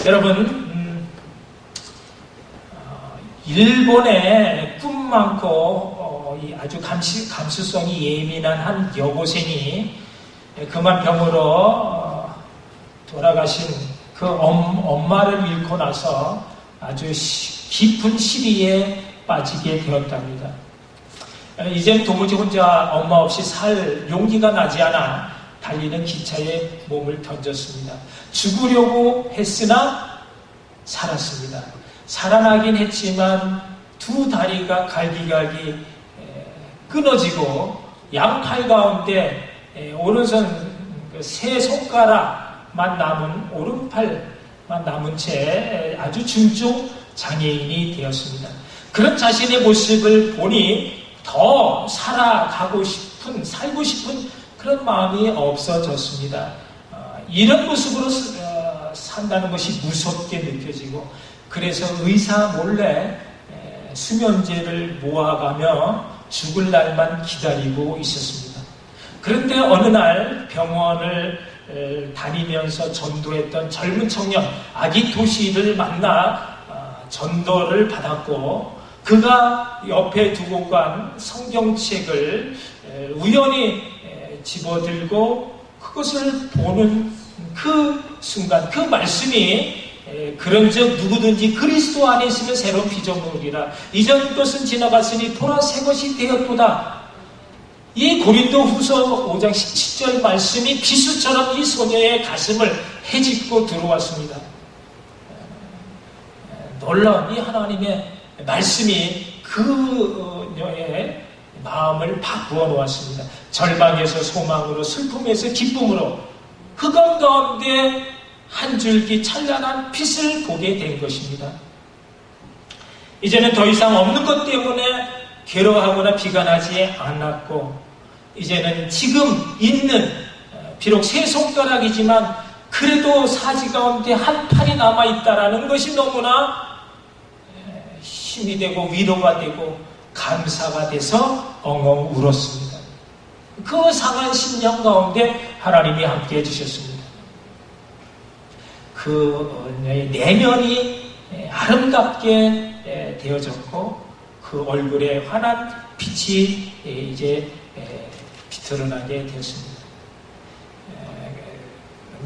여러분, 일본에 꿈 많고 아주 감수성이 예민한 한 여고생이 그만 병으로 돌아가신 그 엄마를 잃고 나서 아주 깊은 시리에 빠지게 되었답니다. 이젠 도무지 혼자 엄마 없이 살 용기가 나지 않아 달리는 기차에 몸을 던졌습니다. 죽으려고 했으나 살았습니다. 살아나긴 했지만 두 다리가 갈기갈기 끊어지고 양팔 가운데 오른손 세 손가락만 남은 오른팔만 남은 채 아주 중증 장애인이 되었습니다. 그런 자신의 모습을 보니 더 살고 싶은 그런 마음이 없어졌습니다. 이런 모습으로 산다는 것이 무섭게 느껴지고 그래서 의사 몰래 수면제를 모아가며 죽을 날만 기다리고 있었습니다. 그런데 어느 날 병원을 다니면서 전도했던 젊은 청년 아기토시를 만나 전도를 받았고 그가 옆에 두고 간 성경책을 우연히 집어들고 그것을 보는 그 순간 그 말씀이 그런즉 누구든지 그리스도 안에 있으면 새로운 피조물이라 이전 것은 지나갔으니 보라 새 것이 되었도다. 이 고린도후서 5장 17절 말씀이 비수처럼 이 소녀의 가슴을 헤집고 들어왔습니다. 놀라운 이 하나님의 말씀이 그녀의 마음을 바꾸어 놓았습니다. 절망에서 소망으로 슬픔에서 기쁨으로 흑암 가운데 한 줄기 찬란한 빛을 보게 된 것입니다. 이제는 더 이상 없는 것 때문에 괴로워하거나 비관하지 않았고 이제는 지금 있는 비록 세 손가락이지만 그래도 사지 가운데 한 팔이 남아있다라는 것이 너무나 힘이 되고 위로가 되고 감사가 돼서 엉엉 울었습니다. 그 상한 심령 가운데 하나님이 함께 해주셨습니다. 그 내면이 아름답게 되어졌고 그 얼굴에 환한 빛이 이제 비틀어나게 되었습니다.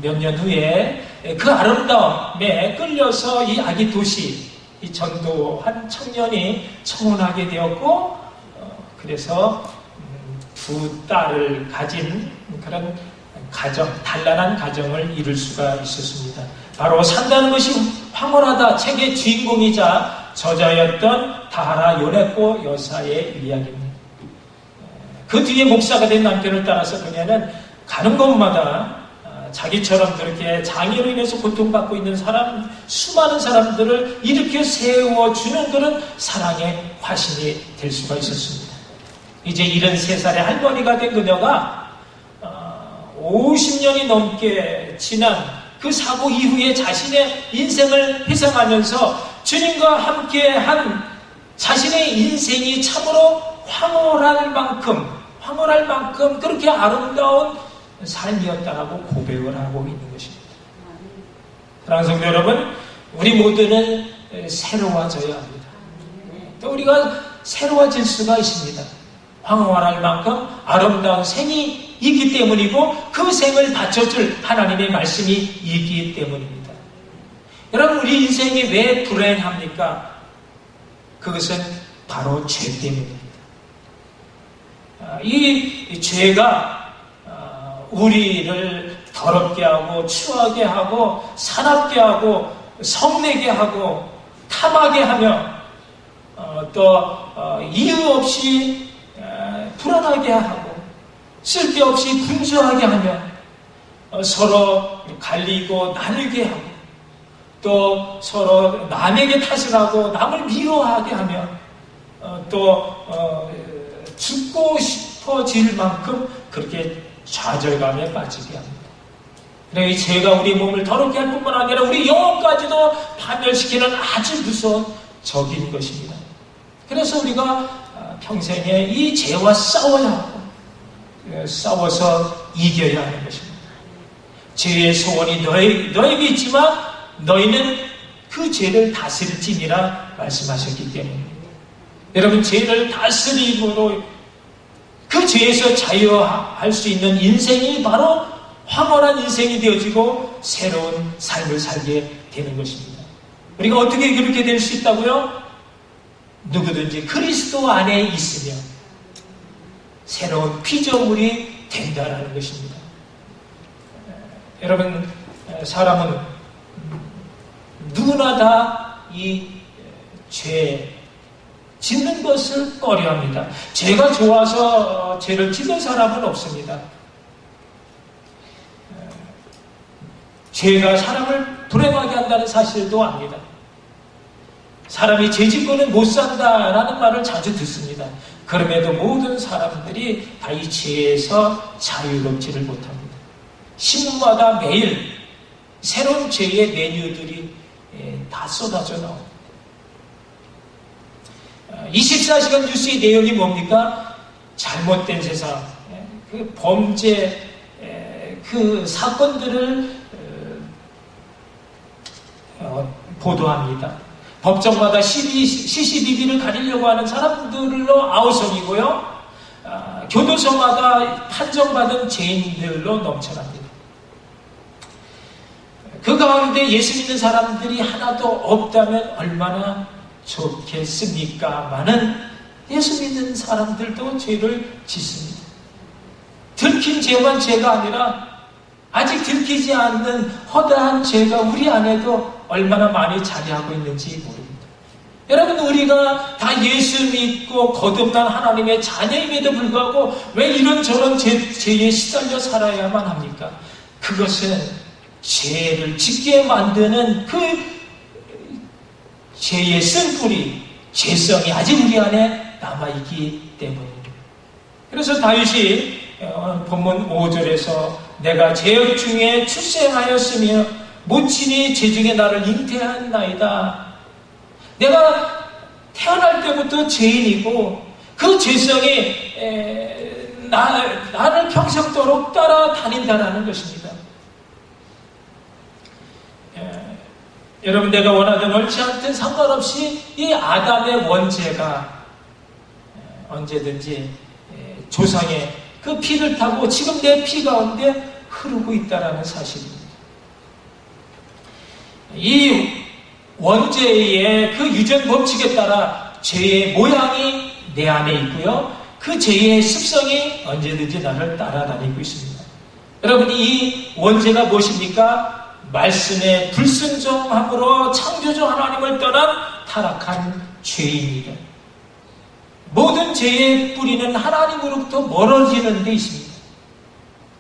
몇 년 후에 그 아름다움에 끌려서 이 아기 도시 이 전도한 청년이 청혼하게 되었고 그래서 두 딸을 가진 그런 가정, 단란한 가정을 이룰 수가 있었습니다. 바로 산다는 것이 황홀하다 책의 주인공이자 저자였던 다하라 요네코 여사의 이야기입니다. 그 뒤에 목사가 된 남편을 따라서 그녀는 가는 곳마다 자기처럼 그렇게 장애로 인해서 고통받고 있는 수많은 사람들을 일으켜 세워주는 그런 사랑의 화신이 될 수가 있었습니다. 이제 73살의 할머니가 된 그녀가 50년이 넘게 지난 그 사고 이후에 자신의 인생을 회상하면서 주님과 함께한 자신의 인생이 참으로 황홀할 만큼 그렇게 아름다운 삶이었다라고 고백을 하고 있는 것입니다. 사랑하는 성도 여러분, 우리 모두는 새로워져야 합니다. 또 우리가 새로워질 수가 있습니다. 황홀할 만큼 아름다운 생이 있기 때문이고 그 생을 받쳐줄 하나님의 말씀이 있기 때문입니다. 여러분, 우리 인생이 왜 불행합니까? 그것은 바로 죄 때문입니다. 이 죄가 우리를 더럽게 하고 추하게 하고 사납게 하고 성내게 하고 탐하게 하며 또 이유 없이 불안하게 하고 쓸데없이 분주하게 하며 서로 갈리고 나누게 하고 또 서로 남에게 탓을 하고 남을 미워하게 하며 또 죽고 싶어질 만큼 그렇게 좌절감에 빠지게 합니다. 이 죄가 우리 몸을 더럽게 할 뿐만 아니라 우리 영혼까지도 파멸시키는 아주 무서운 적인 것입니다. 그래서 우리가 평생에 이 죄와 싸워야 하고 싸워서 이겨야 하는 것입니다. 죄의 소원이 너에게 있지만 너희는 그 죄를 다스릴지니라 말씀하셨기 때문입니다. 여러분, 죄를 다스림으로 그 죄에서 자유할 수 있는 인생이 바로 황홀한 인생이 되어지고 새로운 삶을 살게 되는 것입니다. 우리가 어떻게 그렇게 될 수 있다고요? 누구든지 그리스도 안에 있으면 새로운 피조물이 된다라는 것입니다. 여러분, 사람은 누구나 다 이 죄 짓는 것을 꺼려합니다. 죄가 좋아서 죄를 짓는 사람은 없습니다. 죄가 사람을 불행하게 한다는 사실도 압니다. 사람이 죄 짓고는 못 산다라는 말을 자주 듣습니다. 그럼에도 모든 사람들이 다 이 죄에서 자유롭지를 못합니다. 신문마다 매일 새로운 죄의 메뉴들이 다 쏟아져 나옵니다. 24시간 뉴스의 내용이 뭡니까? 잘못된 세상, 그 범죄, 그 사건들을 보도합니다. 법정마다 CCTV를 가리려고 하는 사람들로 아우성이고요. 교도소마다 판정받은 죄인들로 넘쳐납니다. 그 가운데 예수 믿는 사람들이 하나도 없다면 얼마나 좋겠습니까?많은 예수 믿는 사람들도 죄를 짓습니다. 들킨 죄만 죄가 아니라 아직 들키지 않는 허다한 죄가 우리 안에도 얼마나 많이 자리하고 있는지 모릅니다. 여러분, 우리가 다 예수 믿고 거듭난 하나님의 자녀임에도 불구하고 왜 이런저런 죄에 시달려 살아야만 합니까? 그것은 죄를 짓게 만드는 그 죄의 쓴뿌리, 죄성이 아직 우리 안에 남아있기 때문입니다. 그래서 다윗이 본문 5절에서 내가 죄악 중에 출생하였으며 모친이 죄 중에 나를 잉태하였나이다. 내가 태어날 때부터 죄인이고 그 죄성이 나를 평생도록 따라다닌다는 것입니다. 여러분, 내가 원하든 원치 않든 상관없이 이 아담의 원죄가 언제든지 조상의 그 피를 타고 지금 내 피 가운데 흐르고 있다는 사실입니다. 이 원죄의 그 유전 법칙에 따라 죄의 모양이 내 안에 있고요. 그 죄의 습성이 언제든지 나를 따라다니고 있습니다. 여러분, 이 원죄가 무엇입니까? 말씀에 불순종함으로 창조주 하나님을 떠난 타락한 죄입니다. 모든 죄의 뿌리는 하나님으로부터 멀어지는 데 있습니다.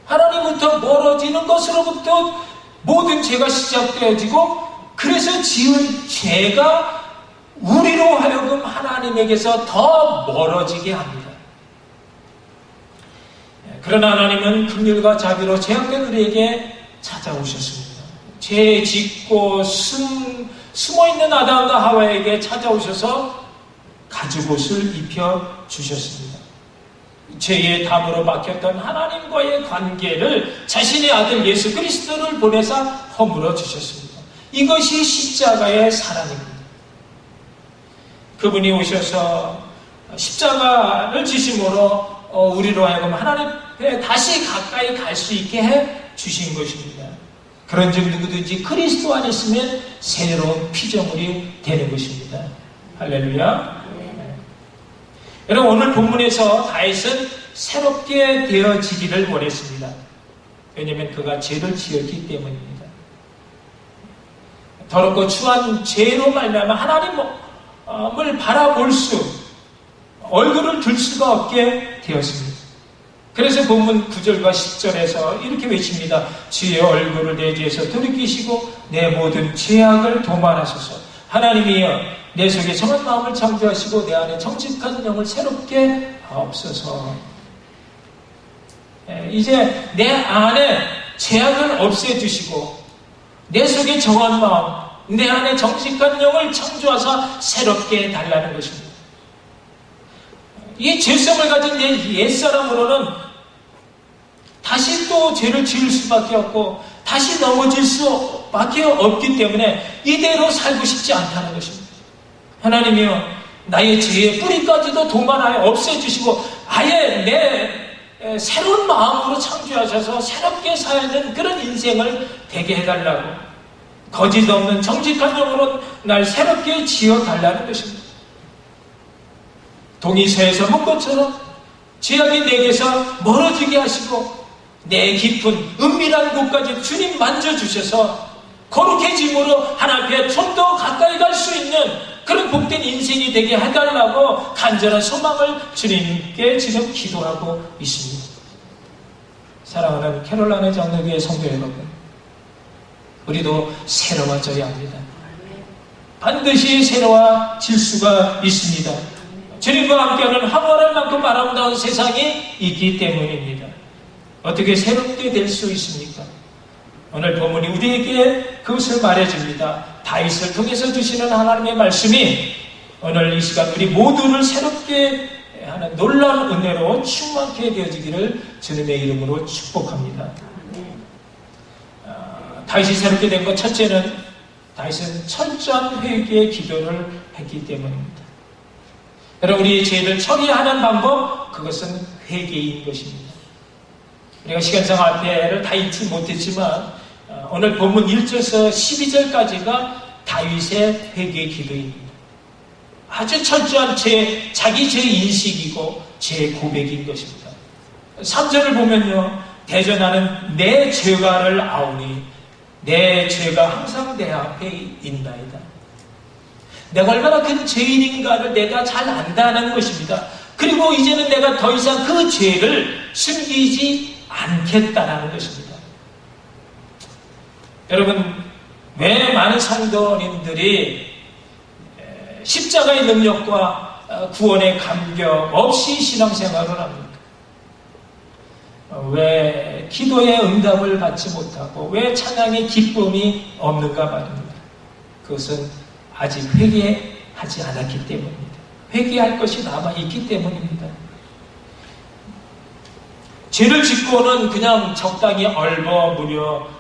하나님부터 멀어지는 것으로부터 모든 죄가 시작되어지고, 그래서 지은 죄가 우리로 하여금 하나님에게서 더 멀어지게 합니다. 그러나 하나님은 긍휼과 자비로 죄악된 우리에게 찾아오셨습니다. 죄 짓고 숨어있는 아담과 하와에게 찾아오셔서 가죽옷을 입혀주셨습니다. 죄의 담으로 막혔던 하나님과의 관계를 자신의 아들 예수 그리스도를 보내사 허물어 주셨습니다. 이것이 십자가의 사랑입니다. 그분이 오셔서 십자가를 지심으로 우리로 하여금 하나님 앞에 다시 가까이 갈 수 있게 해 주신 것입니다. 그런즉 누구든지 그리스도 안에 있으면 새로운 피조물이 되는 것입니다. 할렐루야. 여러분, 오늘 본문에서 다윗은 새롭게 되어지기를 원했습니다. 왜냐하면 그가 죄를 지었기 때문입니다. 더럽고 추한 죄로 말미암아 하나님을 바라볼 얼굴을 들 수가 없게 되었습니다. 그래서 본문 9절과 10절에서 이렇게 외칩니다. 주의 얼굴을 내 뒤에서 돌이키시고 내 모든 죄악을 도말하소서. 하나님이여, 내 속에 정한 마음을 창조하시고 내 안에 정직한 영을 새롭게 하옵소서. 이제 내 안에 죄악을 없애주시고 내 속에 정한 마음, 내 안에 정직한 영을 창조하사 새롭게 해달라는 것입니다. 이 죄성을 가진 내 옛사람으로는 다시 또 죄를 지을 수밖에 없고 다시 넘어질 수밖에 없기 때문에 이대로 살고 싶지 않다는 것입니다. 하나님이요, 나의 죄의 뿌리까지도 도만하여 없애주시고 아예 내 새로운 마음으로 창조하셔서 새롭게 살는 그런 인생을 되게 해달라고, 거짓 없는 정직한 영으로 날 새롭게 지어달라는 것입니다. 동이서에서 본 것처럼 죄악이 내게서 멀어지게 하시고 내 깊은 은밀한 곳까지 주님 만져주셔서 거룩해짐으로 하나님 앞에 좀 더 가까이 갈 수 있는 그런 복된 인생이 되게 해달라고 간절한 소망을 주님께 지금 기도하고 있습니다. 사랑하는 캐롤라이나 장로교회 성도 여러분, 우리도 새로워져야 합니다. 반드시 새로워질 수가 있습니다. 주님과 함께하는 황홀할 만큼 아름다운 세상이 있기 때문입니다. 어떻게 새롭게 될 수 있습니까? 오늘 본문이 우리에게 그것을 말해줍니다. 다윗을 통해서 주시는 하나님의 말씀이 오늘 이 시간 우리 모두를 새롭게 하는 놀라운 은혜로 충만케 되어지기를 주님의 이름으로 축복합니다. 다윗이 새롭게 된 것 첫째는 다윗은 철저한 회개의 기도를 했기 때문입니다. 여러분, 우리의 죄를 처리하는 방법, 그것은 회개인 것입니다. 우리가 시간상 앞에를 다 읽지 못했지만 오늘 본문 1절에서 12절까지가 다윗의 회개 기도입니다. 아주 철저한 자기 죄 인식이고 죄 고백인 것입니다. 3절을 보면요, 대전하는 내 죄가를 아오니 내 죄가 항상 내 앞에 있나이다. 내가 얼마나 큰 죄인인가를 내가 잘 안다는 것입니다. 그리고 이제는 내가 더 이상 그 죄를 숨기지 않겠다라는 것입니다. 여러분, 왜 많은 성도님들이 십자가의 능력과 구원의 감격 없이 신앙생활을 합니까? 왜 기도의 응답을 받지 못하고 왜 찬양의 기쁨이 없는가 말입니다. 그것은 아직 회개하지 않았기 때문입니다. 회개할 것이 남아있기 때문입니다. 죄를 짓고는 그냥 적당히 얼버무려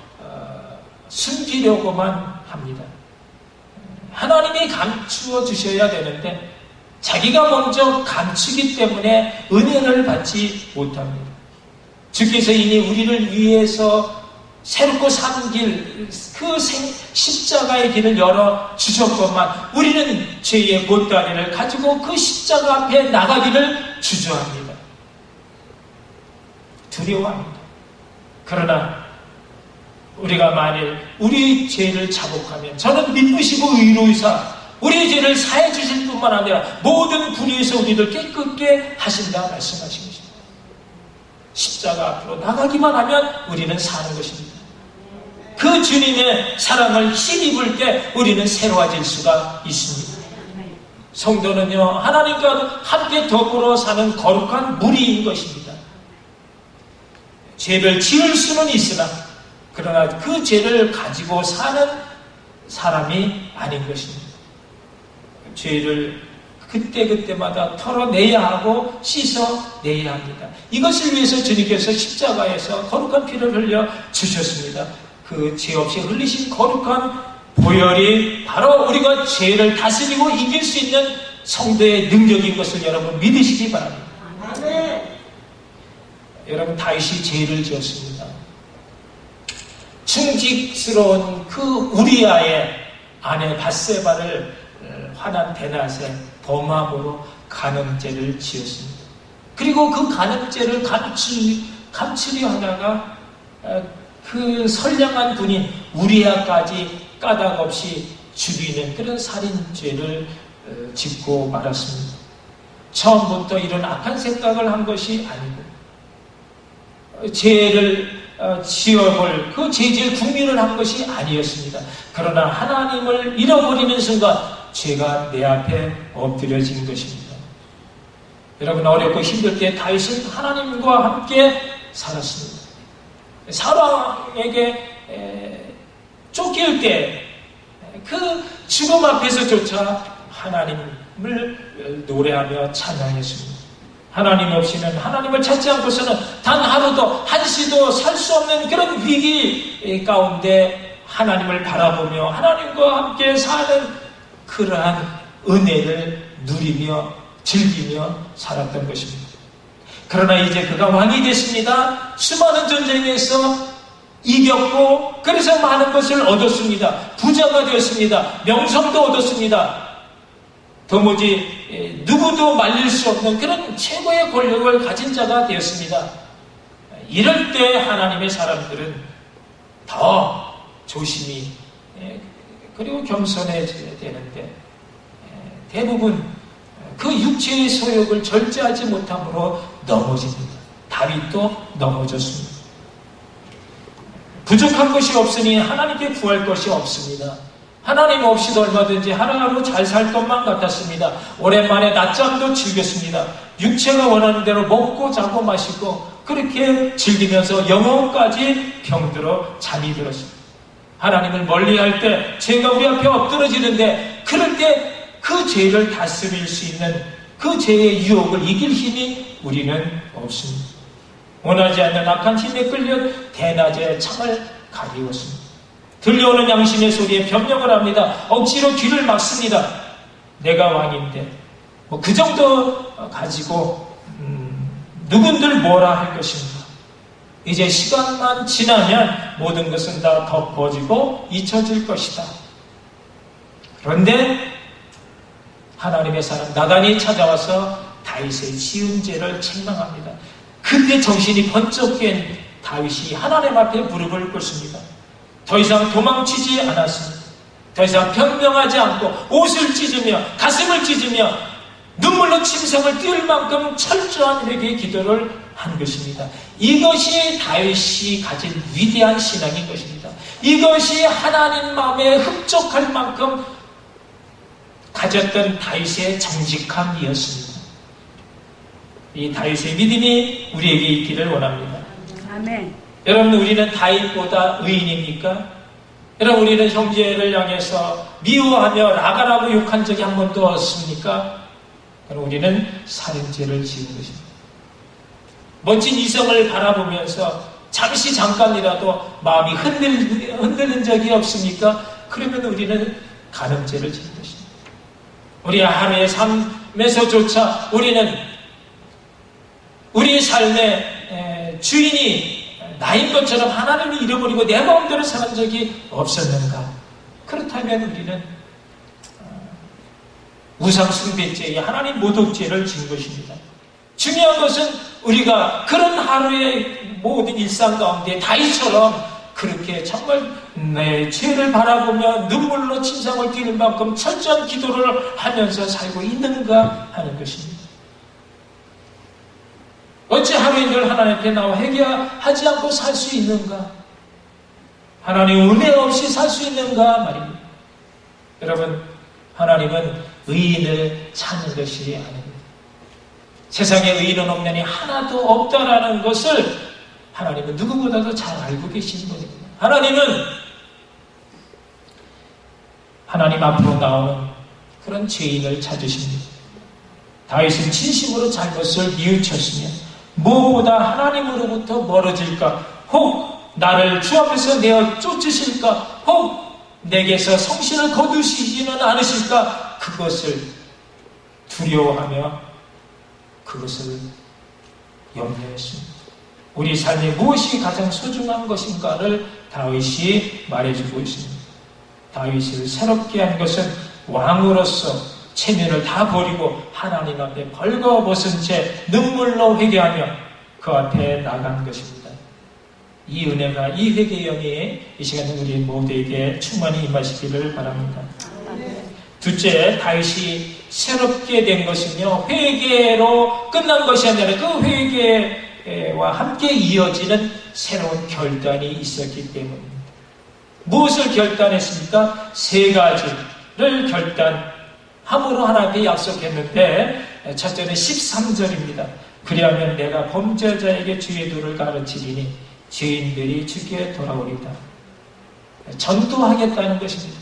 숨기려고만 합니다. 하나님이 감추어 주셔야 되는데 자기가 먼저 감추기 때문에 은혜를 받지 못합니다. 주께서 이미 우리를 위해서 새롭고 사는 길, 그 십자가의 길을 열어 주셨건만 우리는 죄의 보따리를 가지고 그 십자가 앞에 나가기를 주저합니다. 두려워합니다. 그러나 우리가 만일 우리 죄를 자복하면 저는 미쁘시고 의로우사 우리의 죄를 사해 주실 뿐만 아니라 모든 불의에서 우리를 깨끗게 하신다 말씀하신 것입니다. 십자가 앞으로 나가기만 하면 우리는 사는 것입니다. 그 주님의 사랑을 힘입을 때 우리는 새로워질 수가 있습니다. 성도는요, 하나님과 함께 더불어 사는 거룩한 무리인 것입니다. 죄를 지을 수는 있으나 그러나 그 죄를 가지고 사는 사람이 아닌 것입니다. 죄를 그때그때마다 털어내야 하고 씻어내야 합니다. 이것을 위해서 주님께서 십자가에서 거룩한 피를 흘려 주셨습니다. 그 죄 없이 흘리신 거룩한 보혈이 바로 우리가 죄를 다스리고 이길 수 있는 성도의 능력인 것을 여러분 믿으시기 바랍니다. 여러분, 다윗이 죄를 지었습니다. 충직스러운 그 우리아의 아내 밧세바를 화난 대낮에 범함으로 간음죄를 지었습니다. 그리고 그 간음죄를 감추려 하다가 그 선량한 군인 우리아까지 까닭없이 죽이는 그런 살인죄를 짓고 말았습니다. 처음부터 이런 악한 생각을 한 것이 아니고 죄를 지어볼 그 죄질 국민을 한 것이 아니었습니다. 그러나 하나님을 잃어버리는 순간 죄가 내 앞에 엎드려진 것입니다. 여러분, 어렵고 힘들 때 다윗은 하나님과 함께 살았습니다. 사랑에게 쫓길 때 그 죽음 앞에서조차 하나님을 노래하며 찬양했습니다. 하나님 없이는, 하나님을 찾지 않고서는 단 하루도 한시도 살 수 없는 그런 위기 가운데 하나님을 바라보며 하나님과 함께 사는 그러한 은혜를 누리며 즐기며 살았던 것입니다. 그러나 이제 그가 왕이 됐습니다. 수많은 전쟁에서 이겼고 그래서 많은 것을 얻었습니다. 부자가 되었습니다. 명성도 얻었습니다. 도무지 누구도 말릴 수 없는 그런 최고의 권력을 가진 자가 되었습니다. 이럴 때 하나님의 사람들은 더 조심히 그리고 겸손해져야 되는데 대부분 그 육체의 소욕을 절제하지 못함으로 넘어집니다. 다윗도 넘어졌습니다. 부족한 것이 없으니 하나님께 구할 것이 없습니다. 하나님 없이도 얼마든지 하루하루 잘 살 것만 같았습니다. 오랜만에 낮잠도 즐겼습니다. 육체가 원하는 대로 먹고 자고 마시고 그렇게 즐기면서 영혼까지 병들어 잠이 들었습니다. 하나님을 멀리할 때 죄가 우리 앞에 엎드러지는데 그럴 때 그 죄를 다스릴 수 있는 그 죄의 유혹을 이길 힘이 우리는 없습니다. 원하지 않는 악한 힘에 끌려 대낮에 창을 가리웠습니다. 들려오는 양심의 소리에 변명을 합니다. 억지로 귀를 막습니다. 내가 왕인데 그 정도 가지고 누군들 뭐라 할 것인가. 이제 시간만 지나면 모든 것은 다 덮어지고 잊혀질 것이다. 그런데 하나님의 사람 나단이 찾아와서 다윗의 지은 죄를 책망합니다. 그때 정신이 번쩍 깬 다윗이 하나님 앞에 무릎을 꿇습니다. 더 이상 도망치지 않았습니다. 더 이상 변명하지 않고 옷을 찢으며 가슴을 찢으며 눈물로 침상을 띄울 만큼 철저한 회개의 기도를 한 것입니다. 이것이 다윗이 가진 위대한 신앙인 것입니다. 이것이 하나님 마음에 흡족할 만큼 가졌던 다윗의 정직함이었습니다. 이 다윗의 믿음이 우리에게 있기를 원합니다. 아멘. 여러분, 우리는 다윗보다 의인입니까? 여러분, 우리는 형제를 향해서 미워하며 라가라고 욕한 적이 한 번도 없습니까? 그럼 우리는 살인죄를 지은 것입니다. 멋진 이성을 바라보면서 잠깐이라도 마음이 흔들린 적이 없습니까? 그러면 우리는 간음죄를 지은 것입니다. 우리 하루의 삶에서조차 우리는 우리 삶의 주인이 나인 것처럼 하나님을 잃어버리고 내 마음대로 사는 적이 없었는가? 그렇다면 우리는 우상숭배죄에 하나님 모독죄를 지은 것입니다. 중요한 것은 우리가 그런 하루의 모든 일상 가운데 다윗처럼 그렇게 정말 내 죄를 바라보며 눈물로 침상을 띄는 만큼 철저한 기도를 하면서 살고 있는가 하는 것입니다. 어찌 하루인들 하나님 앞에 나와 회개하지 않고 살 수 있는가? 하나님 은혜 없이 살 수 있는가 말입니다. 여러분, 하나님은 의인을 찾는 것이 아닙니다. 세상에 의인은 없느니 하나도 없다라는 것을 하나님은 누구보다도 잘 알고 계신 분입니다. 하나님은 하나님 앞으로 나오는 그런 죄인을 찾으십니다. 다윗은 진심으로 잘못을 뉘우쳤으며 무엇보다 하나님으로부터 멀어질까? 혹 나를 주 앞에서 내어 쫓으실까? 혹 내게서 성신을 거두시지는 않으실까? 그것을 두려워하며 그것을 염려했습니다. 우리 삶에 무엇이 가장 소중한 것인가를 다윗이 말해주고 있습니다. 다윗을 새롭게 한 것은 왕으로서 체면을 다 버리고 하나님 앞에 벌거벗은 채 눈물로 회개하며 그 앞에 나간 것입니다. 이 은혜가, 이 회개의 영이 이 시간에 우리 모두에게 충만히 임하시기를 바랍니다. 둘째, 다윗이 새롭게 된 것이며 회개로 끝난 것이 아니라 그 회개와 함께 이어지는 새로운 결단이 있었기 때문입니다. 무엇을 결단했습니까? 세 가지를 결단함으로 하나님께 약속했는데, 첫째는 13절입니다. 그리하면 내가 범죄자에게 주의 도를 가르치리니 죄인들이 주께 돌아오리다. 전도하겠다는 것입니다.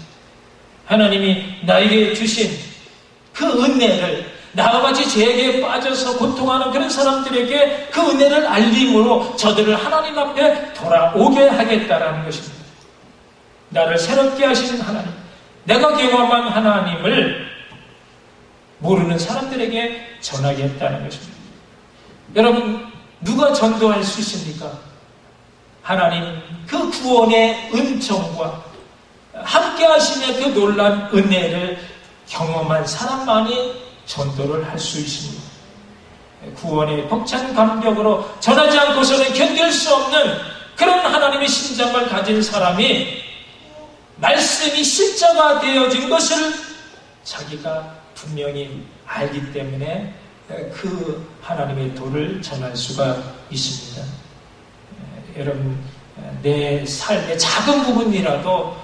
하나님이 나에게 주신 그 은혜를 나와 같이 죄에 빠져서 고통하는 그런 사람들에게 그 은혜를 알림으로 저들을 하나님 앞에 돌아오게 하겠다라는 것입니다. 나를 새롭게 하시는 하나님, 내가 경험한 하나님을 모르는 사람들에게 전하겠다는 것입니다. 여러분, 누가 전도할 수 있습니까? 하나님 그 구원의 은총과 함께 하심의 그 놀란 은혜를 경험한 사람만이 전도를 할 수 있습니다. 구원의 벅찬 감격으로 전하지 않고서는 견딜 수 없는 그런 하나님의 심장을 가진 사람이 말씀이 실제가 되어진 것을 자기가 분명히 알기 때문에 그 하나님의 도를 전할 수가 있습니다. 여러분, 내 삶의 작은 부분이라도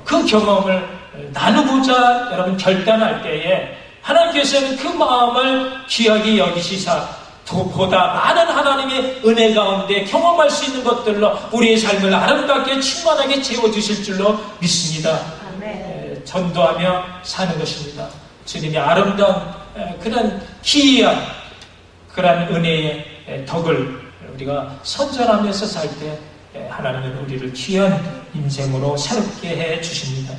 그 경험을 나누고자 여러분 결단할 때에 하나님께서는 그 마음을 귀하게 여기시사 보다 많은 하나님의 은혜 가운데 경험할 수 있는 것들로 우리의 삶을 아름답게 충만하게 채워주실 줄로 믿습니다. 전도하며 사는 것입니다. 주님의 아름다운 그런 기이한 그런 은혜의 덕을 우리가 선전하면서 살 때 하나님은 우리를 귀한 인생으로 새롭게 해 주십니다.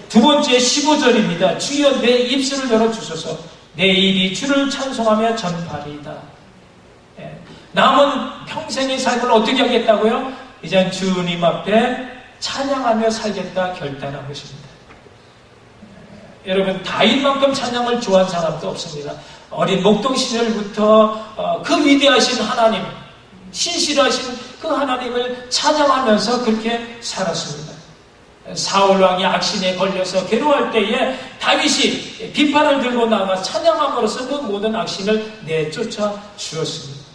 두 번째 15절입니다. 주여 내 입술을 열어주소서 내 입이 주를 찬송하며 전파리이다. 남은 평생의 삶을 어떻게 하겠다고요? 이제 주님 앞에 찬양하며 살겠다 결단한 것입니다. 여러분, 다윗만큼 찬양을 좋아하는 사람도 없습니다. 어린 목동 시절부터 그 위대하신 하나님, 신실하신 그 하나님을 찬양하면서 그렇게 살았습니다. 사울 왕이 악신에 걸려서 괴로워할 때에 다윗이 비판을 들고 나가 찬양함으로써 그 모든 악신을 내쫓아 주었습니다.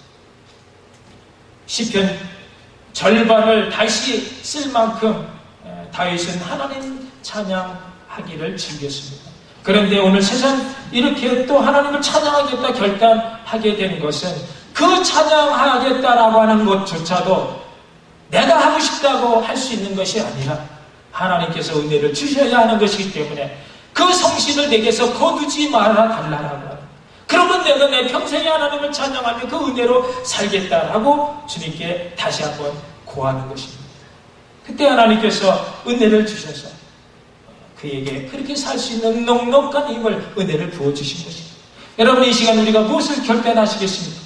시편 절반을 다시 쓸 만큼 다윗은 하나님 찬양하기를 즐겼습니다. 그런데 오늘 세상 이렇게 또 하나님을 찬양하겠다 결단하게 된 것은 그 찬양하겠다라고 하는 것조차도 내가 하고 싶다고 할 수 있는 것이 아니라 하나님께서 은혜를 주셔야 하는 것이기 때문에 그 성신을 내게서 거두지 말아 달라라고 하는, 그러면 내가 내 평생에 하나님을 찬양하며 그 은혜로 살겠다라고 주님께 다시 한번 고하는 것입니다. 그때 하나님께서 은혜를 주셔서 그에게 그렇게 살 수 있는 넉넉한 힘을, 은혜를 부어주신 것입니다. 여러분, 이 시간 우리가 무엇을 결단하시겠습니까?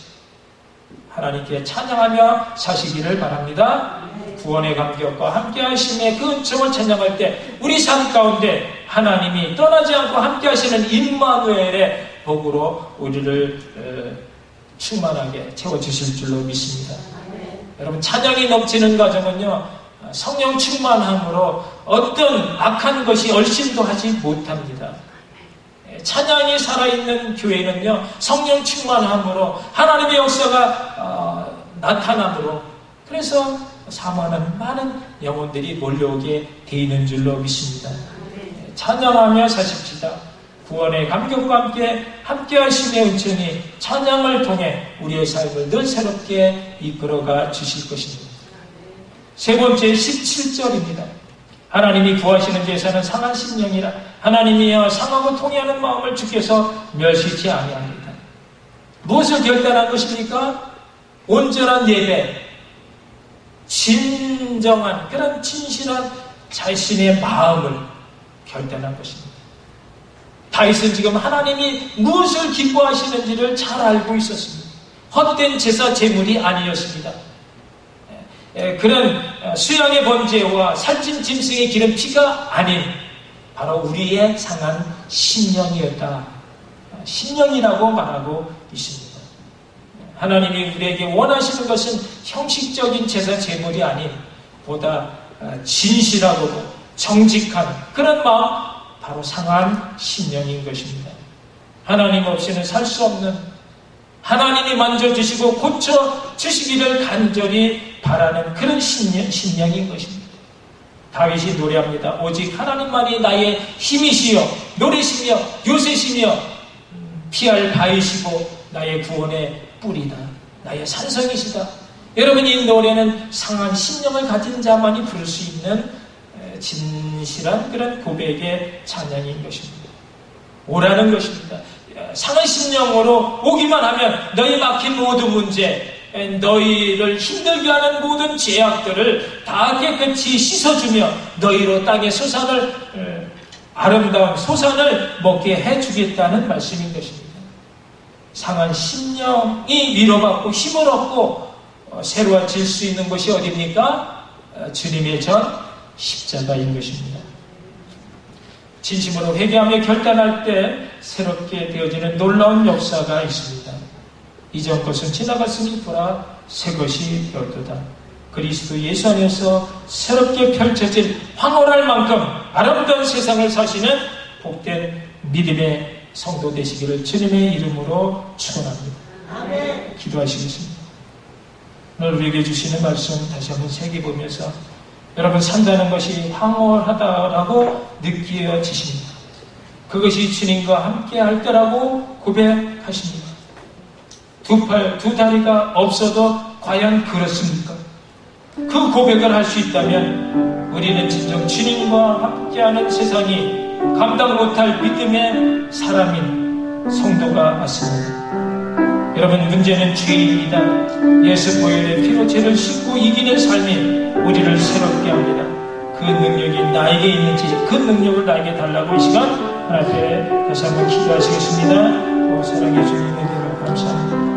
하나님께 찬양하며 사시기를 바랍니다. 구원의 감격과 함께 하심의 그 은총을 찬양할 때 우리 삶 가운데 하나님이 떠나지 않고 함께 하시는 임마누엘의 복으로 우리를 충만하게 채워주실 줄로 믿습니다. 여러분, 찬양이 넘치는 가정은요, 성령 충만함으로 어떤 악한 것이 얼씬도 하지 못합니다. 찬양이 살아있는 교회는요, 성령 충만함으로 하나님의 역사가 나타남으로, 그래서 사모하는 많은 영혼들이 몰려오게 돼 있는 줄로 믿습니다. 찬양하며 사십시다. 구원의 감격과 함께 하심의 은총이 찬양을 통해 우리의 삶을 늘 새롭게 이끌어가 주실 것입니다. 세 번째 17절입니다. 하나님이 구하시는 제사는 상한 심령이라 하나님이여 상하고 통회하는 마음을 주께서 멸시치 아니합니다. 무엇을 결단한 것입니까? 온전한 예배, 진정한 그런 진실한 자신의 마음을 결단한 것입니다. 다윗은 지금 하나님이 무엇을 기뻐하시는지를 잘 알고 있었습니다. 헛된 제사 제물이 아니었습니다. 그런 수양의 번제와 살찐 짐승의 기름 피가 아닌 바로 우리의 상한 심령이었다. 심령이라고 말하고 있습니다. 하나님이 우리에게 원하시는 것은 형식적인 제사 제물이 아닌 보다 진실하고 정직한 그런 마음, 바로 상한 심령인 것입니다. 하나님 없이는 살 수 없는, 하나님이 만져주시고 고쳐주시기를 간절히 바라는 그런 심령인 것입니다. 다윗이 노래합니다. 오직 하나님만이 나의 힘이시여 노래시며 요새시며 피할 바위시고 나의 구원의 뿌리다. 나의 산성이시다. 여러분, 이 노래는 상한 심령을 가진 자만이 부를 수 있는 진실한 그런 고백의 찬양인 것입니다. 오라는 것입니다. 상한 심령으로 오기만 하면 너희 막힌 모든 문제, 너희를 힘들게 하는 모든 죄악들을 다 깨끗이 씻어주며 너희로 땅의 소산을 아름다운 소산을 먹게 해주겠다는 말씀인 것입니다. 상한 심령이 위로받고 힘을 얻고 새로워질 수 있는 것이 어디입니까? 주님의 전 십자가인 것입니다. 진심으로 회개하며 결단할 때 새롭게 되어지는 놀라운 역사가 있습니다. 이전 것은 지나갔으니 보라 새 것이 되었도다. 그리스도 예수 안에서 새롭게 펼쳐질 황홀할 만큼 아름다운 세상을 사시는 복된 믿음의 성도 되시기를 주님의 이름으로 축원합니다. 아멘. 기도하시겠습니다. 오늘 우리에게 주시는 말씀 다시 한번 새겨보면서 여러분 산다는 것이 황홀하다라고 느껴지십니다. 그것이 주님과 함께 할 때라고 고백하십니다. 두 팔, 두 다리가 없어도 과연 그렇습니까? 그 고백을 할 수 있다면 우리는 진정 주님과 함께하는 세상이 감당 못할 믿음의 사람인 성도가 맞습니다. 여러분 문제는 죄입니다. 예수 보혈의 피로 죄를 씻고 이기는 삶이 우리를 새롭게 합니다. 그 능력이 나에게 있는지 그 능력을 나에게 달라고 이 시간 하나님 앞에 다시 한번 기도하시겠습니다. 사랑해 주님 은혜를 감사합니다.